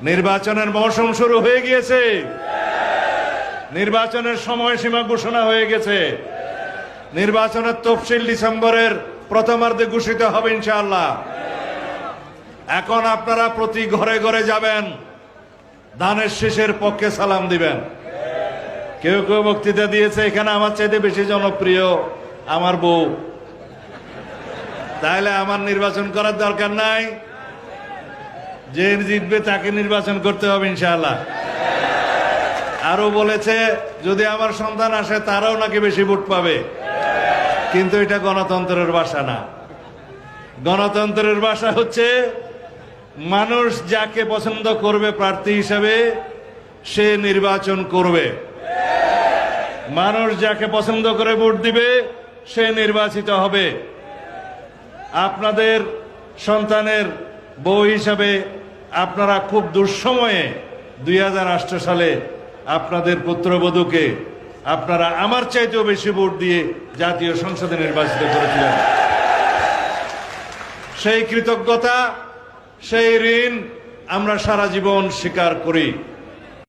নির্বাচনের মৌসুম শুরু হয়ে গিয়েছে, নির্বাচনের সময়সীমা ঘোষণা হয়ে গেছে, নির্বাচনের তফসিল ডিসেম্বরের প্রথমার্ধে ঘোষিত হবে ইনশাআল্লাহ। এখন আপনারা প্রতি ঘরে ঘরে যাবেন, ধানের শীষের পক্ষে সালাম দিবেন। কেউ কেউ বক্তৃতা দিয়েছে এখানে আমার চাইতে বেশি জনপ্রিয় আমার বউ, তাহলে আমার নির্বাচন করার দরকার নাই, যে জিতবে তাকে নির্বাচন করতে হবে ইনশাআল্লাহ। আরো বলেছে যদি আমার সন্তান আসে তারাও নাকি বেশি ভোট পাবে, কিন্তু এটা গণতন্ত্রের ভাষা না। গণতন্ত্রের ভাষা হচ্ছে মানুষ যাকে পছন্দ করবে প্রার্থী হিসাবে সে নির্বাচন করবে, মানুষ যাকে পছন্দ করে ভোট দিবে সে নির্বাচিত হবে। আপনাদের সন্তানের বউ হিসাবে আপনারা খুব দুঃসময়ে 2008 সালে আপনাদের পুত্রবধূকে আপনারা আমার চাইতেও বেশি ভোট দিয়ে জাতীয় সংসদে নির্বাচিত করেছিলেন। সেই কৃতজ্ঞতা, সেই ঋণ আমরা সারা জীবন স্বীকার করি।